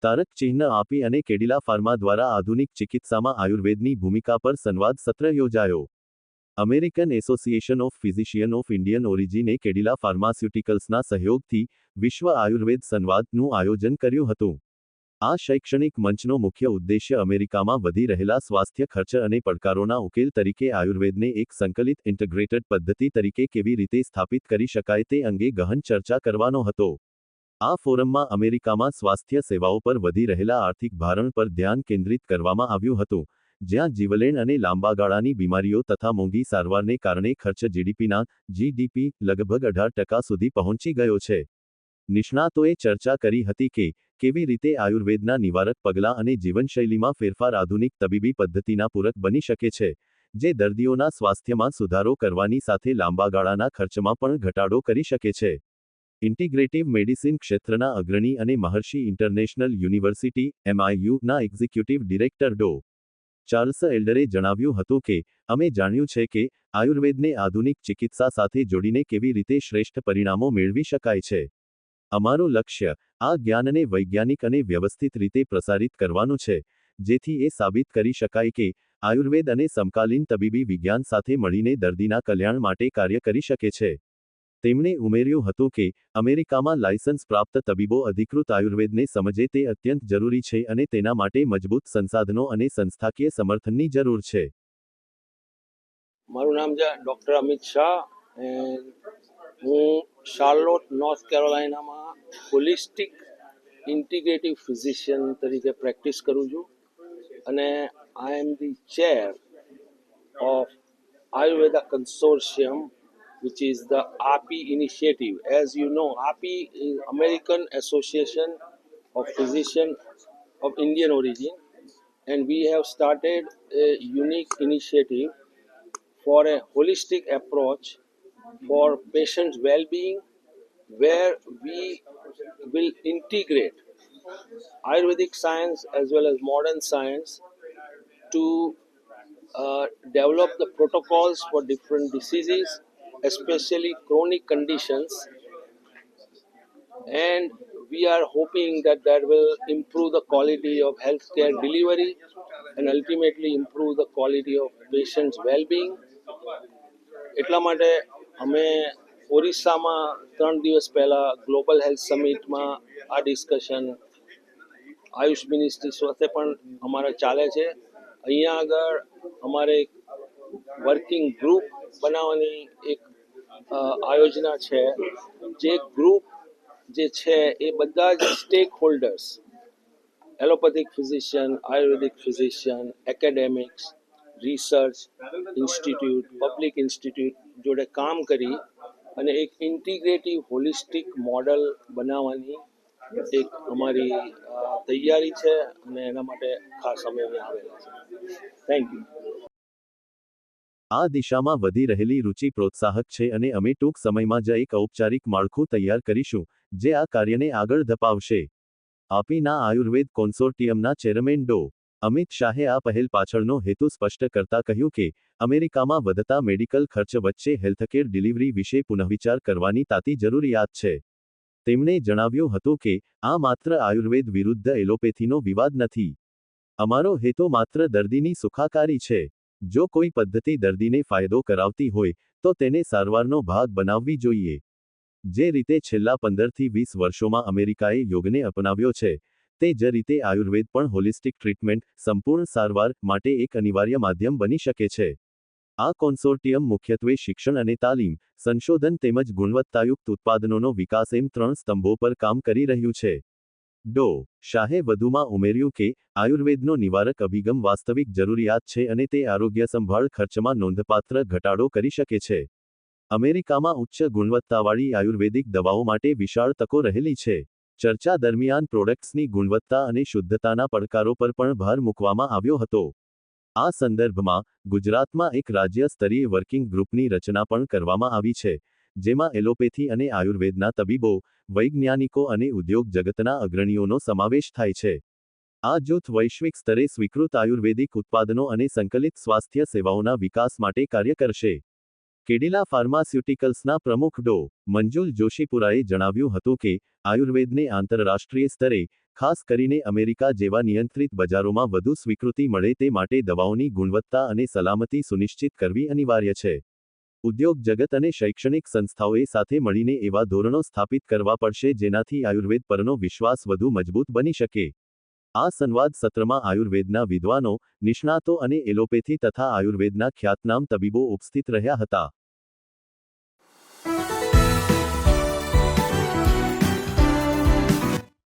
તારક ચિહ્ન આપી અને કેડિલા ફાર્મા દ્વારા આધુનિક ચિકિત્સામાં આયુર્વેદની ભૂમિકા પર સંવાદ સત્ર યોજાયો. American association of physician of Indian ઓરિજિને કેડિલા ફાર્માસ્યુટિકલ્સના સહયોગથી વિશ્વ આયુર્વેદ સંવાદનું આયોજન કર્યું હતું. આ શૈક્ષણિક મંચનો મુખ્ય ઉદ્દેશ્ય અમેરિકામાં વધી રહેલા સ્વાસ્થ્ય ખર્ચ અને પડકારોના ઉકેલ તરીકે આયુર્વેદને એક સંકલિત ઇન્ટગ્રેટેડ પદ્ધતિ તરીકે કેવી રીતે સ્થાપિત કરી શકાય તે અંગે ગહન ચર્ચા કરવાનો હતો. આ ફોરમમાં અમેરિકામાં સ્વાસ્થ્ય સેવાઓ પર વધી રહેલા આર્થિક ભારણ પર ધ્યાન કેન્દ્રિત કરવામાં આવ્યું હતું, જ્યાં જીવલેણ અને લાંબા ગાળાની બીમારીઓ તથા મોંઘી સારવારને કારણે ખર્ચ જીડીપી લગભગ 18% સુધી પહોંચી ગયો છે. નિષ્ણાતોએ ચર્ચા કરી હતી કે કેવી રીતે આયુર્વેદના નિવારક પગલાં અને જીવનશૈલીમાં ફેરફાર આધુનિક તબીબી પદ્ધતિના પૂરક બની શકે છે, જે દર્દીઓના સ્વાસ્થ્યમાં સુધારો કરવાની સાથે લાંબા ગાળાના ખર્ચમાં પણ ઘટાડો કરી શકે છે. ઇન્ટિગ્રેટિવ મેડિસિન ક્ષેત્રના અગ્રણી અને મહર્ષિ ઇન્ટરનેશનલ યુનિવર્સિટી MIU ના એક્ઝિક્યુટિવ ડિરેક્ટર ડો. ચાર્લ્સ એલ્ડરે જણાવ્યું હતું કે અમે જાણ્યું છે કે આયુર્વેદને આધુનિક ચિકિત્સા સાથે જોડીને કેવી રીતે શ્રેષ્ઠ પરિણામો મેળવી શકાય છે. અમારું લક્ષ્ય આ જ્ઞાનને વૈજ્ઞાનિક અને વ્યવસ્થિત રીતે પ્રસારિત કરવાનું છે, જેથી એ સાબિત કરી શકાય કે આયુર્વેદ અને સમકાલીન તબીબી વિજ્ઞાન સાથે મળીને દર્દીના કલ્યાણ માટે કાર્ય કરી શકે છે. તેમણે ઉમેર્યું હતું કે અમેરિકામાં લાયસન્સ પ્રાપ્ત તબીબો અધિકૃત આયુર્વેદને સમજે તે અત્યંત જરૂરી છે અને તેના માટે મજબૂત સંસાધનો અને સંસ્થાકીય સમર્થનની જરૂર છે. મારું નામ છે ડૉક્ટર અમિત શાહ. હું શાર્લોટ નોર્થ કેરોલાઇનામાં હોલિસ્ટિક ઇન્ટિગ્રેટિવ ફિઝિશિયન તરીકે પ્રેક્ટિસ કરું છું અને I am the chair of Ayurveda consortium, which is the API initiative. As you know, API is American Association of Physicians of Indian origin, and we have started a unique initiative for a holistic approach for patients' well-being, where we will integrate Ayurvedic science as well as modern science to develop the protocols for different diseases, especially chronic conditions, and we are hoping that that will improve the quality of healthcare delivery and ultimately improve the quality of patients' well-being. એટલા માટે અમે ઓરિસ્સામાં 3 દિવસ પહેલાં global health સમિટમાં આ discussion Ayush ministry સાથે પણ અમારે ચાલે છે. અહીંયા આગળ અમારે વર્કિંગ ગ્રુપ બનાવવાની એક આયોજના છે. જે ગ્રુપ જે છે એ બધા જ stakeholders, allopathic physician, ayurvedic physician, academics, research institute, public institute જોડે કામ કરી અને એક ઇન્ટિગ્રેટિવ હોલિસ્ટિક મોડલ બનાવવાની એક અમારી તૈયારી છે અને એના માટે ખાસ અમે અહીંયા આવેલા છે. Thank you. આ દિશામાં વધી રહેલી રુચિ પ્રોત્સાહક છે અને અમે ટૂંક સમયમાં જ એક ઔપચારિક માળખું તૈયાર કરીશું, જે આ કાર્યને આગળ ધપાવશે. APIના આયુર્વેદ કોન્સોર્ટિયમના ચેરમેન ડો. અમિત શાહે આ પહેલ પાછળનો હેતુ સ્પષ્ટ કરતા કહ્યું કે અમેરિકામાં વધતા મેડિકલ ખર્ચ વચ્ચે હેલ્થકેર ડિલિવરી વિશે પુનઃવિચાર કરવાની તાતી જરૂરિયાત છે. તેમણે જણાવ્યું હતું કે આ માત્ર આયુર્વેદ વિરુદ્ધ એલોપેથીનો વિવાદ નથી. અમારો હેતુ માત્ર દર્દીની સુખાકારી છે. જો કોઈ પદ્ધતિ દર્દીને ફાયદો કરાવતી હોય તો તેને સારવારનો ભાગ બનાવવી જોઈએ. જે રીતે છેલ્લા 15 થી 20 વર્ષોમાં અમેરિકાએ યોગને અપનાવ્યો છે, તે જ રીતે આયુર્વેદ પણ હોલિસ્ટિક ટ્રીટમેન્ટ, સંપૂર્ણ સારવાર માટે એક અનિવાર્ય માધ્યમ બની શકે છે. આ કોન્સોર્ટિયમ મુખ્યત્વે શિક્ષણ અને તાલીમ, સંશોધન તેમજ ગુણવત્તાયુક્ત ઉત્પાદનોનો વિકાસ એમ 3 સ્તંભો પર કામ કરી રહ્યું છે. ડો. શાહે વધુમાં ઉમેર્યું કે આયુર્વેદનો નિવારક અભિગમ વાસ્તવિક જરૂરિયાત છે અને તે આરોગ્ય સંભાળ ખર્ચમાં નોંધપાત્ર ઘટાડો કરી શકે છે. અમેરિકામાં ઉચ્ચ ગુણવત્તાવાળી આયુર્વેદિક દવાઓ માટે વિશાળ તકો રહેલી છે. ચર્ચા દરમિયાન પ્રોડક્ટ્સની ગુણવત્તા અને શુદ્ધતાના પડકારો પર પણ ભાર મૂકવામાં આવ્યો હતો. આ સંદર્ભમાં ગુજરાતમાં એક રાજ્ય સ્તરીય વર્કિંગ ગ્રુપની રચના પણ કરવામાં આવી છે, જેમાં એલોપેથી અને આયુર્વેદના તબીબો, વૈજ્ઞાનિકો અને ઉદ્યોગ જગતના અગ્રણીઓનો સમાવેશ થાય છે. આ જૂથ વૈશ્વિક સ્તરે સ્વીકૃત આયુર્વેદિક ઉત્પાદનો અને સંકલિત સ્વાસ્થ્ય સેવાઓના વિકાસ માટે કાર્ય કરશે. કેડિલા ફાર્માસ્યુટિકલ્સના પ્રમુખ ડો. મંજુલ જોશીપુરાએ જણાવ્યું હતું કે આયુર્વેદને આંતરરાષ્ટ્રીય સ્તરે, ખાસ કરીને અમેરિકા જેવા નિયંત્રિત બજારોમાં વધુ સ્વીકૃતિ મળે તે માટે દવાઓની ગુણવત્તા અને સલામતી સુનિશ્ચિત કરવી અનિવાર્ય છે. ઉદ્યોગ જગત અને શૈક્ષણિક સંસ્થાઓએ સાથે મળીને એવા ધોરણો સ્થાપિત કરવા પડશે જેનાથી આયુર્વેદ પરનો વિશ્વાસ વધુ મજબૂત બની શકે. આ સંવાદ સત્રમાં આયુર્વેદના વિદ્વાનો, નિષ્ણાતો અને એલોપેથી તથા આયુર્વેદના ખ્યાતનામ તબીબો ઉપસ્થિત રહ્યા હતા.